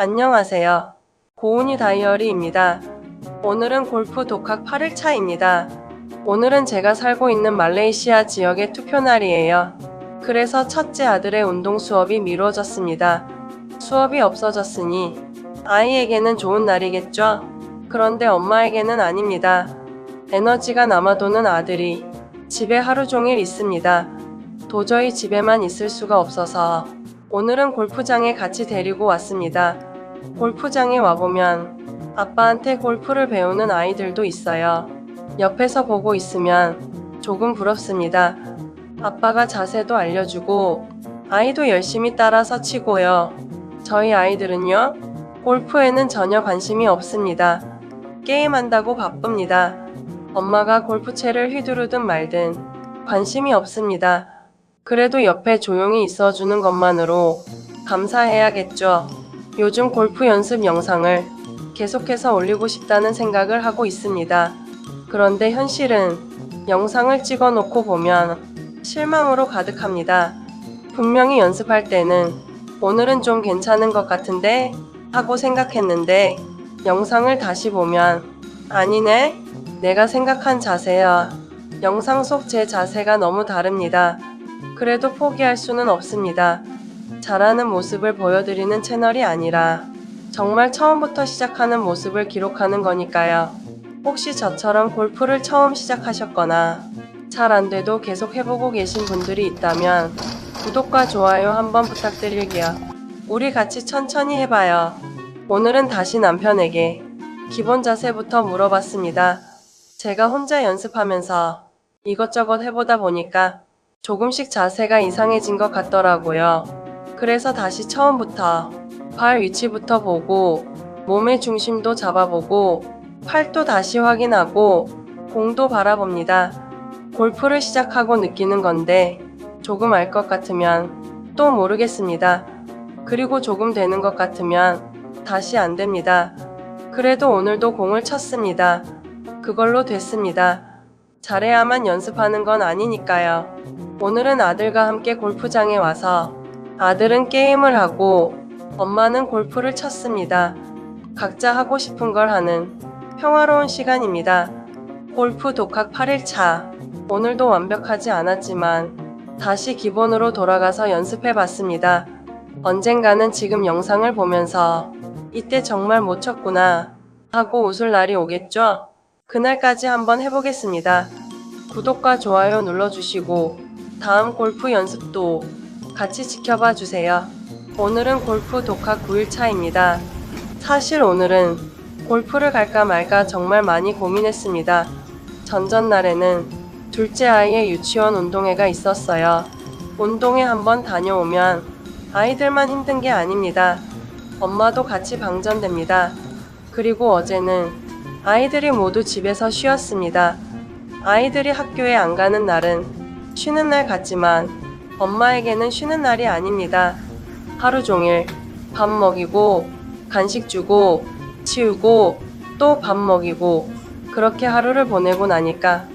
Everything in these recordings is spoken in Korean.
안녕하세요. 고은이 다이어리입니다. 오늘은 골프 독학 8일차입니다. 오늘은 제가 살고 있는 말레이시아 지역의 투표날이에요. 그래서 첫째 아들의 운동 수업이 미뤄졌습니다. 수업이 없어졌으니 아이에게는 좋은 날이겠죠? 그런데 엄마에게는 아닙니다. 에너지가 남아도는 아들이 집에 하루 종일 있습니다. 도저히 집에만 있을 수가 없어서 오늘은 골프장에 같이 데리고 왔습니다. 골프장에 와보면 아빠한테 골프를 배우는 아이들도 있어요. 옆에서 보고 있으면 조금 부럽습니다. 아빠가 자세도 알려주고 아이도 열심히 따라서 치고요. 저희 아이들은요, 골프에는 전혀 관심이 없습니다. 게임한다고 바쁩니다. 엄마가 골프채를 휘두르든 말든 관심이 없습니다. 그래도 옆에 조용히 있어주는 것만으로 감사해야겠죠. 요즘 골프 연습 영상을 계속해서 올리고 싶다는 생각을 하고 있습니다. 그런데 현실은 영상을 찍어 놓고 보면 실망으로 가득합니다. 분명히 연습할 때는 오늘은 좀 괜찮은 것 같은데 하고 생각했는데 영상을 다시 보면 아니네? 내가 생각한 자세야. 영상 속 제 자세가 너무 다릅니다. 그래도 포기할 수는 없습니다. 잘하는 모습을 보여드리는 채널이 아니라 정말 처음부터 시작하는 모습을 기록하는 거니까요. 혹시 저처럼 골프를 처음 시작하셨거나 잘 안돼도 계속 해보고 계신 분들이 있다면 구독과 좋아요 한번 부탁드릴게요. 우리 같이 천천히 해봐요. 오늘은 다시 남편에게 기본 자세부터 물어봤습니다. 제가 혼자 연습하면서 이것저것 해보다 보니까 조금씩 자세가 이상해진 것 같더라고요. 그래서 다시 처음부터 발 위치부터 보고 몸의 중심도 잡아보고 팔도 다시 확인하고 공도 바라봅니다. 골프를 시작하고 느끼는 건데 조금 알 것 같으면 또 모르겠습니다. 그리고 조금 되는 것 같으면 다시 안 됩니다. 그래도 오늘도 공을 쳤습니다. 그걸로 됐습니다. 잘해야만 연습하는 건 아니니까요. 오늘은 아들과 함께 골프장에 와서 아들은 게임을 하고 엄마는 골프를 쳤습니다. 각자 하고 싶은 걸 하는 평화로운 시간입니다. 골프 독학 8일차. 오늘도 완벽하지 않았지만 다시 기본으로 돌아가서 연습해 봤습니다. 언젠가는 지금 영상을 보면서 이때 정말 못 쳤구나 하고 웃을 날이 오겠죠? 그날까지 한번 해보겠습니다. 구독과 좋아요 눌러주시고 다음 골프 연습도 같이 지켜봐 주세요. 오늘은 골프 독학 9일차입니다. 사실 오늘은 골프를 갈까 말까 정말 많이 고민했습니다. 전전날에는 둘째 아이의 유치원 운동회가 있었어요. 운동회 한번 다녀오면 아이들만 힘든 게 아닙니다. 엄마도 같이 방전됩니다. 그리고 어제는 아이들이 모두 집에서 쉬었습니다. 아이들이 학교에 안 가는 날은 쉬는 날 같지만 엄마에게는 쉬는 날이 아닙니다. 하루 종일 밥 먹이고 간식 주고 치우고 또 밥 먹이고 그렇게 하루를 보내고 나니까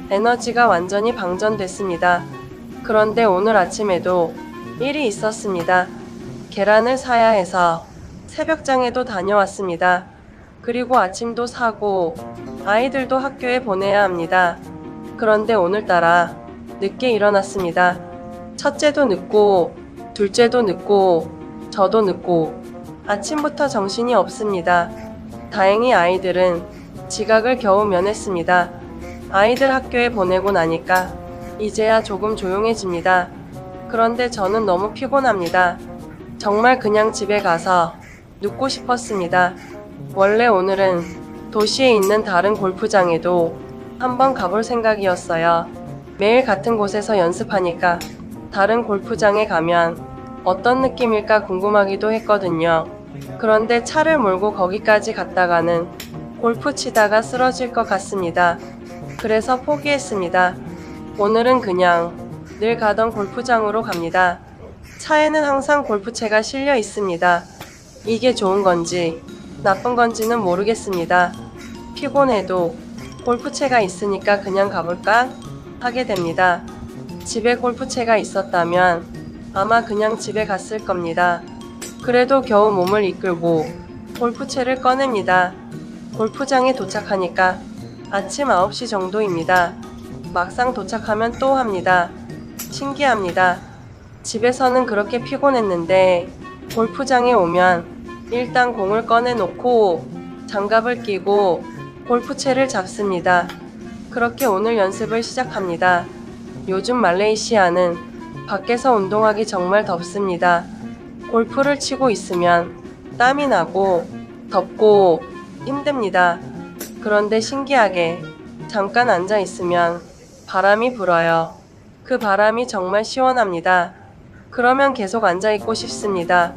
에너지가 완전히 방전됐습니다. 그런데 오늘 아침에도 일이 있었습니다. 계란을 사야 해서 새벽장에도 다녀왔습니다. 그리고 아침도 사고 아이들도 학교에 보내야 합니다. 그런데 오늘따라 늦게 일어났습니다. 첫째도 늦고 둘째도 늦고 저도 늦고 아침부터 정신이 없습니다. 다행히 아이들은 지각을 겨우 면했습니다. 아이들 학교에 보내고 나니까 이제야 조금 조용해집니다. 그런데 저는 너무 피곤합니다. 정말 그냥 집에 가서 눕고 싶었습니다. 원래 오늘은 도시에 있는 다른 골프장에도 한번 가볼 생각이었어요. 매일 같은 곳에서 연습하니까 다른 골프장에 가면 어떤 느낌일까 궁금하기도 했거든요. 그런데 차를 몰고 거기까지 갔다가는 골프 치다가 쓰러질 것 같습니다. 그래서 포기했습니다. 오늘은 그냥 늘 가던 골프장으로 갑니다. 차에는 항상 골프채가 실려 있습니다. 이게 좋은 건지 나쁜 건지는 모르겠습니다. 피곤해도 골프채가 있으니까 그냥 가볼까 하게 됩니다. 집에 골프채가 있었다면 아마 그냥 집에 갔을 겁니다. 그래도 겨우 몸을 이끌고 골프채를 꺼냅니다. 골프장에 도착하니까 아침 9시 정도입니다. 막상 도착하면 또 합니다. 신기합니다. 집에서는 그렇게 피곤했는데 골프장에 오면 일단 공을 꺼내놓고 장갑을 끼고 골프채를 잡습니다. 그렇게 오늘 연습을 시작합니다. 요즘 말레이시아는 밖에서 운동하기 정말 덥습니다. 골프를 치고 있으면 땀이 나고 덥고 힘듭니다. 그런데 신기하게 잠깐 앉아 있으면 바람이 불어요. 그 바람이 정말 시원합니다. 그러면 계속 앉아 있고 싶습니다.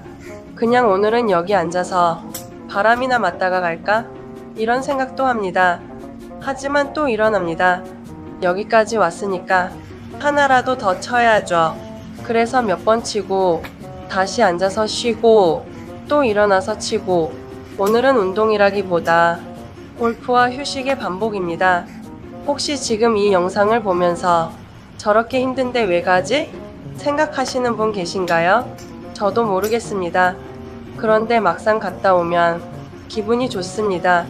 그냥 오늘은 여기 앉아서 바람이나 맞다가 갈까? 이런 생각도 합니다. 하지만 또 일어납니다. 여기까지 왔으니까 하나라도 더 쳐야죠. 그래서 몇 번 치고 다시 앉아서 쉬고 또 일어나서 치고 오늘은 운동이라기보다 골프와 휴식의 반복입니다. 혹시 지금 이 영상을 보면서 저렇게 힘든데 왜 가지? 생각하시는 분 계신가요? 저도 모르겠습니다. 그런데 막상 갔다 오면 기분이 좋습니다.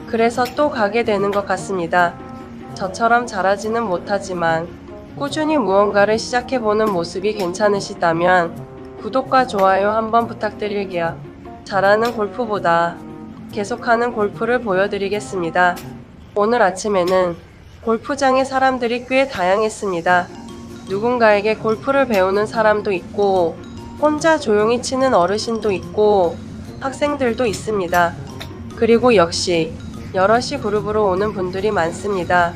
그래서 또 가게 되는 것 같습니다. 저처럼 잘하지는 못하지만 꾸준히 무언가를 시작해보는 모습이 괜찮으시다면 구독과 좋아요 한번 부탁드릴게요. 잘하는 골프보다 계속하는 골프를 보여드리겠습니다. 오늘 아침에는 골프장에 사람들이 꽤 다양했습니다. 누군가에게 골프를 배우는 사람도 있고 혼자 조용히 치는 어르신도 있고 학생들도 있습니다. 그리고 역시 여럿이 그룹으로 오는 분들이 많습니다.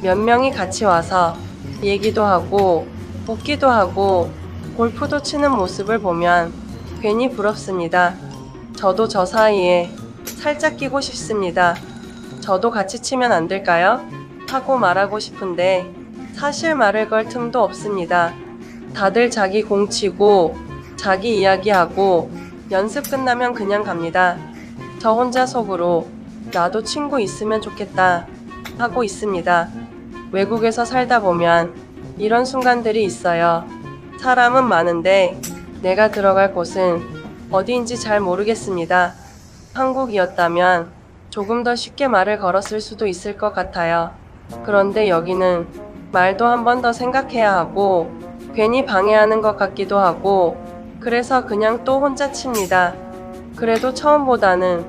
몇 명이 같이 와서 얘기도 하고 웃기도 하고 골프도 치는 모습을 보면 괜히 부럽습니다. 저도 저 사이에 살짝 끼고 싶습니다. 저도 같이 치면 안 될까요? 하고 말하고 싶은데 사실 말을 걸 틈도 없습니다. 다들 자기 공 치고 자기 이야기하고 연습 끝나면 그냥 갑니다. 저 혼자 속으로 나도 친구 있으면 좋겠다 하고 있습니다. 외국에서 살다 보면 이런 순간들이 있어요. 사람은 많은데 내가 들어갈 곳은 어디인지 잘 모르겠습니다. 한국이었다면 조금 더 쉽게 말을 걸었을 수도 있을 것 같아요. 그런데 여기는 말도 한 번 더 생각해야 하고 괜히 방해하는 것 같기도 하고 그래서 그냥 또 혼자 칩니다. 그래도 처음보다는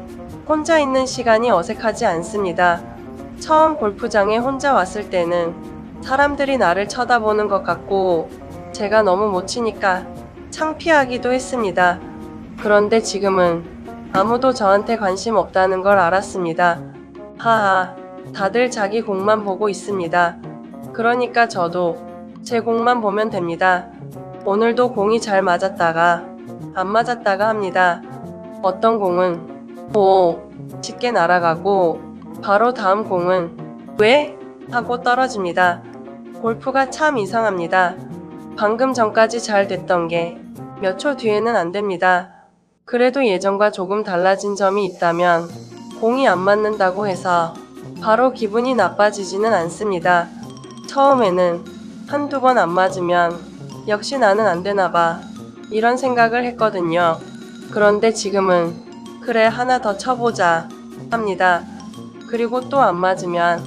혼자 있는 시간이 어색하지 않습니다. 처음 골프장에 혼자 왔을 때는 사람들이 나를 쳐다보는 것 같고 제가 너무 못 치니까 창피하기도 했습니다. 그런데 지금은 아무도 저한테 관심 없다는 걸 알았습니다. 하하, 다들 자기 공만 보고 있습니다. 그러니까 저도 제 공만 보면 됩니다. 오늘도 공이 잘 맞았다가 안 맞았다가 합니다. 어떤 공은 오 쉽게 날아가고 바로 다음 공은 왜? 하고 떨어집니다. 골프가 참 이상합니다. 방금 전까지 잘 됐던 게 몇 초 뒤에는 안 됩니다. 그래도 예전과 조금 달라진 점이 있다면 공이 안 맞는다고 해서 바로 기분이 나빠지지는 않습니다. 처음에는 한두 번 안 맞으면 역시 나는 안 되나 봐 이런 생각을 했거든요. 그런데 지금은 그래 하나 더 쳐보자 합니다. 그리고 또 안 맞으면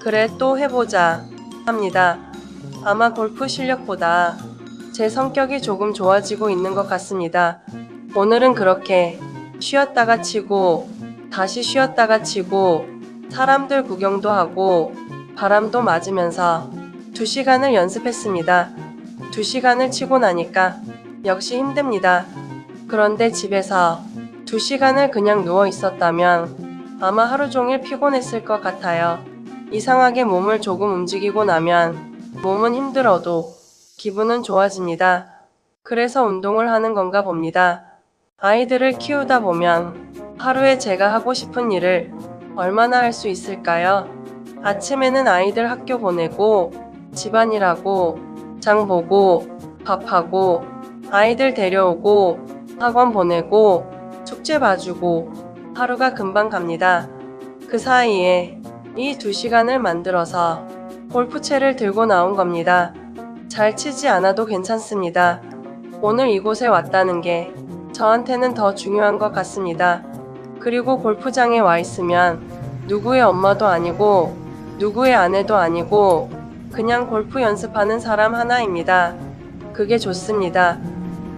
그래 또 해보자 합니다. 아마 골프 실력보다 제 성격이 조금 좋아지고 있는 것 같습니다. 오늘은 그렇게 쉬었다가 치고 다시 쉬었다가 치고 사람들 구경도 하고 바람도 맞으면서 2시간을 연습했습니다. 2시간을 치고 나니까 역시 힘듭니다. 그런데 집에서 2시간을 그냥 누워 있었다면 아마 하루 종일 피곤했을 것 같아요. 이상하게 몸을 조금 움직이고 나면 몸은 힘들어도 기분은 좋아집니다. 그래서 운동을 하는 건가 봅니다. 아이들을 키우다 보면 하루에 제가 하고 싶은 일을 얼마나 할 수 있을까요? 아침에는 아이들 학교 보내고 집안일하고 장 보고 밥하고 아이들 데려오고 학원 보내고 축제 봐주고 하루가 금방 갑니다. 그 사이에 이 2시간을 만들어서 골프채를 들고 나온 겁니다. 잘 치지 않아도 괜찮습니다. 오늘 이곳에 왔다는 게 저한테는 더 중요한 것 같습니다. 그리고 골프장에 와 있으면 누구의 엄마도 아니고 누구의 아내도 아니고 그냥 골프 연습하는 사람 하나입니다. 그게 좋습니다.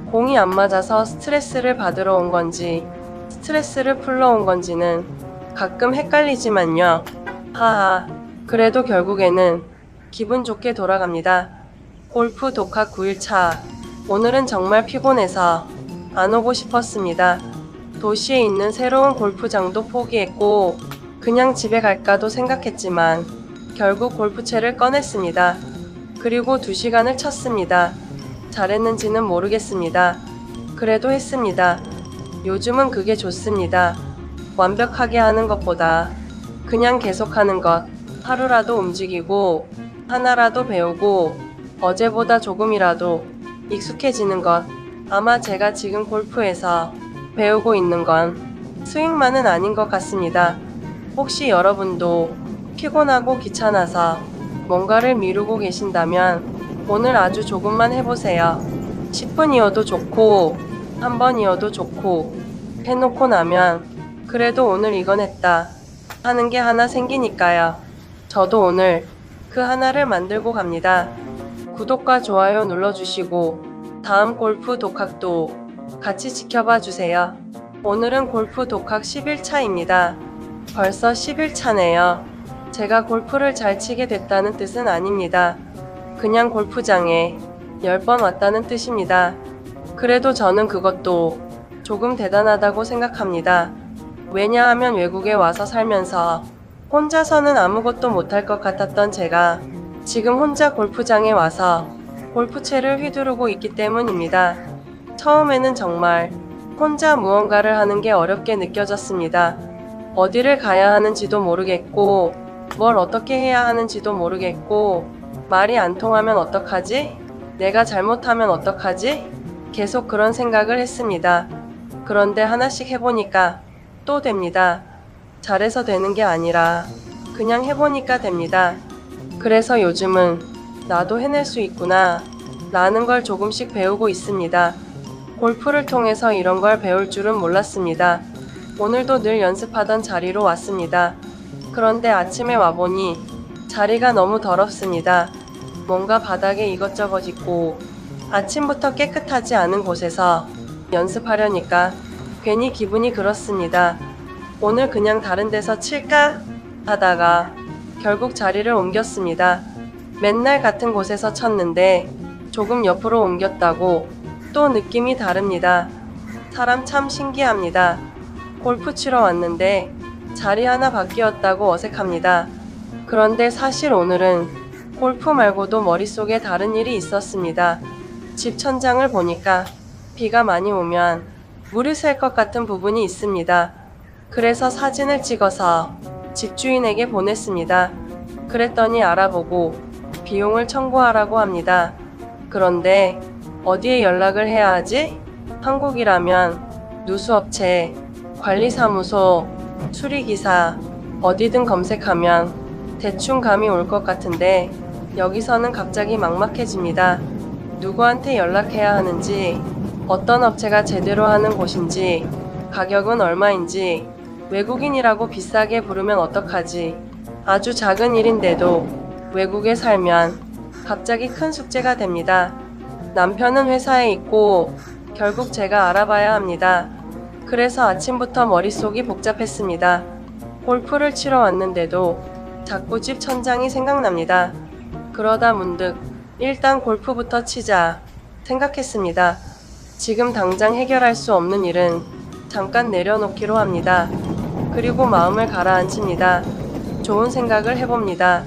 공이 안 맞아서 스트레스를 받으러 온 건지 스트레스를 풀러 온 건지는 가끔 헷갈리지만요. 하하. 그래도 결국에는 기분 좋게 돌아갑니다. 골프 독학 9일차. 오늘은 정말 피곤해서 안 오고 싶었습니다. 도시에 있는 새로운 골프장도 포기했고 그냥 집에 갈까도 생각했지만 결국 골프채를 꺼냈습니다. 그리고 2시간을 쳤습니다. 잘했는지는 모르겠습니다. 그래도 했습니다. 요즘은 그게 좋습니다. 완벽하게 하는 것보다 그냥 계속하는 것, 하루라도 움직이고 하나라도 배우고 어제보다 조금이라도 익숙해지는 것. 아마 제가 지금 골프에서 배우고 있는 건 스윙만은 아닌 것 같습니다. 혹시 여러분도 피곤하고 귀찮아서 뭔가를 미루고 계신다면 오늘 아주 조금만 해보세요. 10분이어도 좋고 한 번이어도 좋고 해놓고 나면 그래도 오늘 이건 했다 하는 게 하나 생기니까요. 저도 오늘 그 하나를 만들고 갑니다. 구독과 좋아요 눌러주시고 다음 골프 독학도 같이 지켜봐 주세요. 오늘은 골프 독학 10일차입니다. 벌써 10일차네요. 제가 골프를 잘 치게 됐다는 뜻은 아닙니다. 그냥 골프장에 10번 왔다는 뜻입니다. 그래도 저는 그것도 조금 대단하다고 생각합니다. 왜냐하면 외국에 와서 살면서 혼자서는 아무것도 못할 것 같았던 제가 지금 혼자 골프장에 와서 골프채를 휘두르고 있기 때문입니다. 처음에는 정말 혼자 무언가를 하는 게 어렵게 느껴졌습니다. 어디를 가야 하는지도 모르겠고 뭘 어떻게 해야 하는지도 모르겠고 말이 안 통하면 어떡하지? 내가 잘못하면 어떡하지? 계속 그런 생각을 했습니다. 그런데 하나씩 해보니까 또 됩니다. 잘해서 되는 게 아니라 그냥 해보니까 됩니다. 그래서 요즘은 나도 해낼 수 있구나 라는 걸 조금씩 배우고 있습니다. 골프를 통해서 이런 걸 배울 줄은 몰랐습니다. 오늘도 늘 연습하던 자리로 왔습니다. 그런데 아침에 와보니 자리가 너무 더럽습니다. 뭔가 바닥에 이것저것 있고 아침부터 깨끗하지 않은 곳에서 연습하려니까 괜히 기분이 그렇습니다. 오늘 그냥 다른 데서 칠까 하다가 결국 자리를 옮겼습니다. 맨날 같은 곳에서 쳤는데 조금 옆으로 옮겼다고 또 느낌이 다릅니다. 사람 참 신기합니다. 골프 치러 왔는데 자리 하나 바뀌었다고 어색합니다. 그런데 사실 오늘은 골프 말고도 머릿속에 다른 일이 있었습니다. 집 천장을 보니까 비가 많이 오면 물이 셀 것 같은 부분이 있습니다. 그래서 사진을 찍어서 집주인에게 보냈습니다. 그랬더니 알아보고 비용을 청구하라고 합니다. 그런데 어디에 연락을 해야 하지? 한국이라면 누수업체, 관리사무소, 수리기사 어디든 검색하면 대충 감이 올 것 같은데 여기서는 갑자기 막막해집니다. 누구한테 연락해야 하는지, 어떤 업체가 제대로 하는 곳인지, 가격은 얼마인지, 외국인이라고 비싸게 부르면 어떡하지? 아주 작은 일인데도 외국에 살면 갑자기 큰 숙제가 됩니다. 남편은 회사에 있고 결국 제가 알아봐야 합니다. 그래서 아침부터 머릿속이 복잡했습니다. 골프를 치러 왔는데도 자꾸 집 천장이 생각납니다. 그러다 문득 일단 골프부터 치자 생각했습니다. 지금 당장 해결할 수 없는 일은 잠깐 내려놓기로 합니다. 그리고 마음을 가라앉힙니다. 좋은 생각을 해봅니다.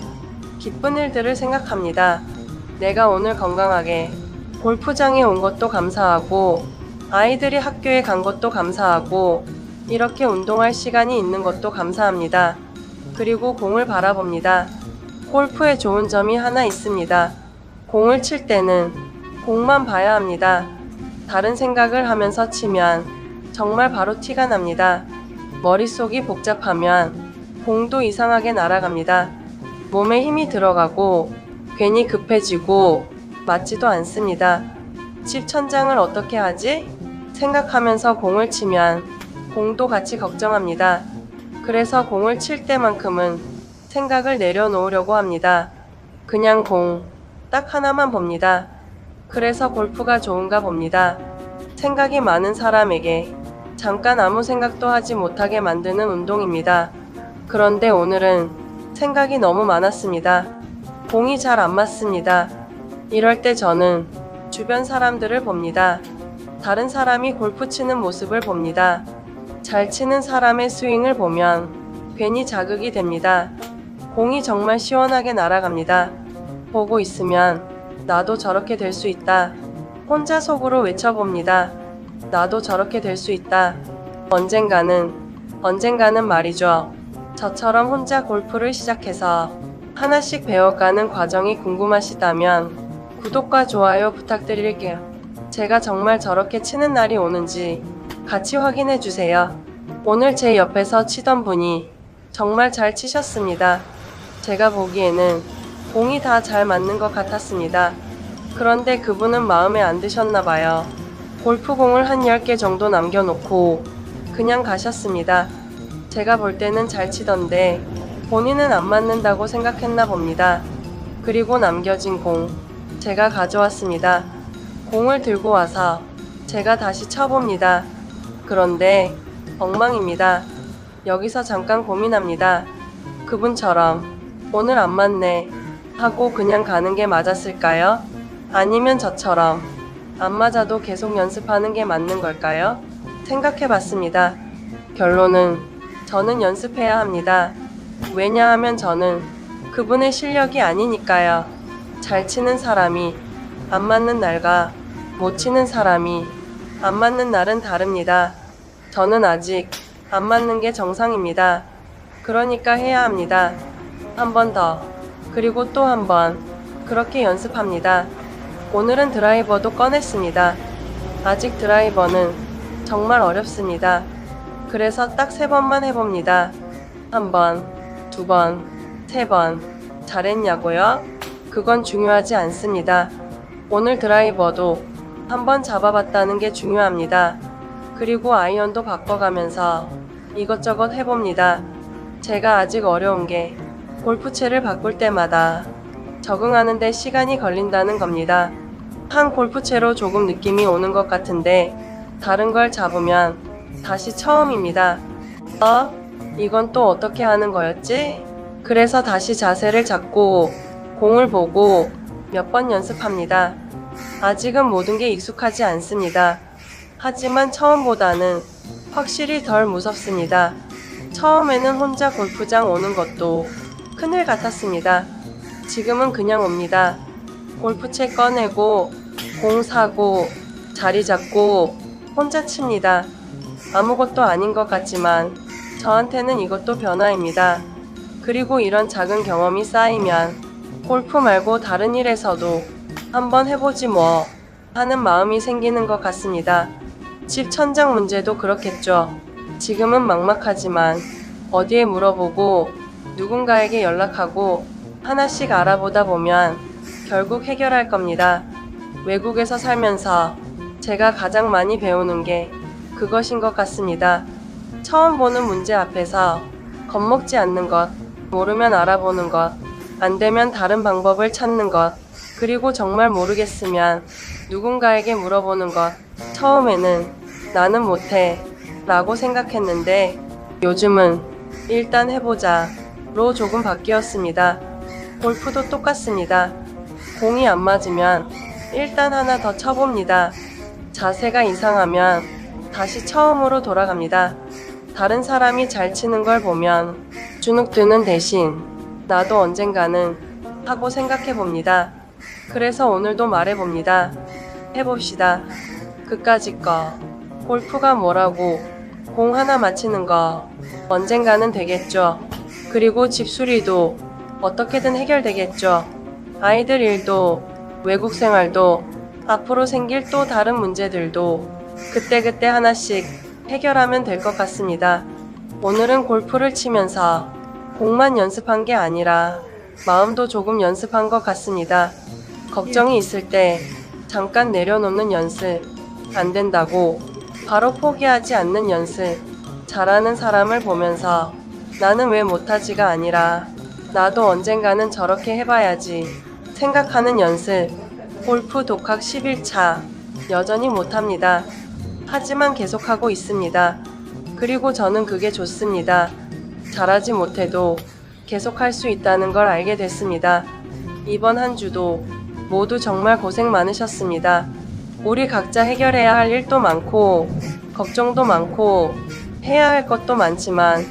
기쁜 일들을 생각합니다. 내가 오늘 건강하게 골프장에 온 것도 감사하고 아이들이 학교에 간 것도 감사하고 이렇게 운동할 시간이 있는 것도 감사합니다. 그리고 공을 바라봅니다. 골프에 좋은 점이 하나 있습니다. 공을 칠 때는 공만 봐야 합니다. 다른 생각을 하면서 치면 정말 바로 티가 납니다. 머릿속이 복잡하면 공도 이상하게 날아갑니다. 몸에 힘이 들어가고 괜히 급해지고 맞지도 않습니다. 집 천장을 어떻게 하지? 생각하면서 공을 치면 공도 같이 걱정합니다. 그래서 공을 칠 때만큼은 생각을 내려놓으려고 합니다. 그냥 공, 딱 하나만 봅니다. 그래서 골프가 좋은가 봅니다. 생각이 많은 사람에게 잠깐 아무 생각도 하지 못하게 만드는 운동입니다. 그런데 오늘은 생각이 너무 많았습니다. 공이 잘 안 맞습니다. 이럴 때 저는 주변 사람들을 봅니다. 다른 사람이 골프 치는 모습을 봅니다. 잘 치는 사람의 스윙을 보면 괜히 자극이 됩니다. 공이 정말 시원하게 날아갑니다. 보고 있으면 나도 저렇게 될 수 있다. 혼자 속으로 외쳐봅니다. 나도 저렇게 될 수 있다. 언젠가는 말이죠. 저처럼 혼자 골프를 시작해서 하나씩 배워가는 과정이 궁금하시다면 구독과 좋아요 부탁드릴게요. 제가 정말 저렇게 치는 날이 오는지 같이 확인해 주세요. 오늘 제 옆에서 치던 분이 정말 잘 치셨습니다. 제가 보기에는 공이 다 잘 맞는 것 같았습니다. 그런데 그분은 마음에 안 드셨나 봐요. 골프공을 한 10개 정도 남겨놓고 그냥 가셨습니다. 제가 볼 때는 잘 치던데 본인은 안 맞는다고 생각했나 봅니다. 그리고 남겨진 공, 제가 가져왔습니다. 공을 들고 와서 제가 다시 쳐봅니다. 그런데 엉망입니다. 여기서 잠깐 고민합니다. 그분처럼 오늘 안 맞네 하고 그냥 가는 게 맞았을까요? 아니면 저처럼 안 맞아도 계속 연습하는 게 맞는 걸까요? 생각해 봤습니다. 결론은 저는 연습해야 합니다. 왜냐하면 저는 그분의 실력이 아니니까요. 잘 치는 사람이 안 맞는 날과 못 치는 사람이 안 맞는 날은 다릅니다. 저는 아직 안 맞는 게 정상입니다. 그러니까 해야 합니다. 한 번 더, 그리고 또 한 번, 그렇게 연습합니다. 오늘은 드라이버도 꺼냈습니다. 아직 드라이버는 정말 어렵습니다. 그래서 딱 3번만 해봅니다. 1번, 2번, 3번. 잘했냐고요? 그건 중요하지 않습니다. 오늘 드라이버도 한번 잡아봤다는 게 중요합니다. 그리고 아이언도 바꿔가면서 이것저것 해봅니다. 제가 아직 어려운 게 골프채를 바꿀 때마다 적응하는 데 시간이 걸린다는 겁니다. 한 골프채로 조금 느낌이 오는 것 같은데 다른 걸 잡으면 다시 처음입니다. 이건 또 어떻게 하는 거였지? 그래서 다시 자세를 잡고 공을 보고 몇 번 연습합니다. 아직은 모든 게 익숙하지 않습니다. 하지만 처음보다는 확실히 덜 무섭습니다. 처음에는 혼자 골프장 오는 것도 큰일 같았습니다. 지금은 그냥 옵니다. 골프채 꺼내고 공 사고 자리 잡고 혼자 칩니다. 아무것도 아닌 것 같지만 저한테는 이것도 변화입니다. 그리고 이런 작은 경험이 쌓이면 골프 말고 다른 일에서도 한번 해보지 뭐 하는 마음이 생기는 것 같습니다. 집 천장 문제도 그렇겠죠. 지금은 막막하지만 어디에 물어보고 누군가에게 연락하고 하나씩 알아보다 보면 결국 해결할 겁니다. 외국에서 살면서 제가 가장 많이 배우는 게 그것인 것 같습니다. 처음 보는 문제 앞에서 겁먹지 않는 것, 모르면 알아보는 것, 안 되면 다른 방법을 찾는 것, 그리고 정말 모르겠으면 누군가에게 물어보는 것. 처음에는 나는 못해 라고 생각했는데 요즘은 일단 해보자로 조금 바뀌었습니다. 골프도 똑같습니다. 공이 안 맞으면 일단 하나 더 쳐봅니다. 자세가 이상하면 다시 처음으로 돌아갑니다. 다른 사람이 잘 치는 걸 보면 주눅 드는 대신 나도 언젠가는 하고 생각해 봅니다. 그래서 오늘도 말해봅니다. 해봅시다. 그까짓 거. 골프가 뭐라고 공 하나 맞히는 거 언젠가는 되겠죠. 그리고 집 수리도 어떻게든 해결되겠죠. 아이들 일도 외국 생활도 앞으로 생길 또 다른 문제들도 그때그때 하나씩 해결하면 될 것 같습니다. 오늘은 골프를 치면서 공만 연습한 게 아니라 마음도 조금 연습한 것 같습니다. 걱정이 있을 때 잠깐 내려놓는 연습. 안 된다고 바로 포기하지 않는 연습. 잘하는 사람을 보면서 나는 왜 못하지가 아니라 나도 언젠가는 저렇게 해봐야지 생각하는 연습. 골프 독학 11차. 여전히 못합니다. 하지만 계속하고 있습니다. 그리고 저는 그게 좋습니다. 잘하지 못해도 계속할 수 있다는 걸 알게 됐습니다. 이번 한 주도 모두 정말 고생 많으셨습니다. 우리 각자 해결해야 할 일도 많고 걱정도 많고 해야 할 것도 많지만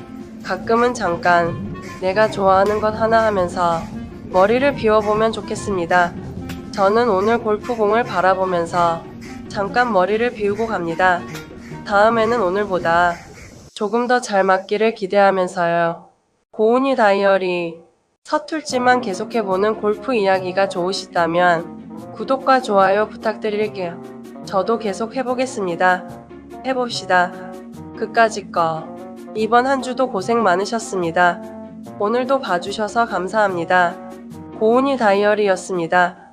가끔은 잠깐 내가 좋아하는 것 하나 하면서 머리를 비워보면 좋겠습니다. 저는 오늘 골프공을 바라보면서 잠깐 머리를 비우고 갑니다. 다음에는 오늘보다 조금 더 잘 맞기를 기대하면서요. 고은이 다이어리. 서툴지만 계속해보는 골프 이야기가 좋으시다면 구독과 좋아요 부탁드릴게요. 저도 계속 해보겠습니다. 해봅시다. 그까짓 거. 이번 한 주도 고생 많으셨습니다. 오늘도 봐주셔서 감사합니다. 고은이 다이어리였습니다.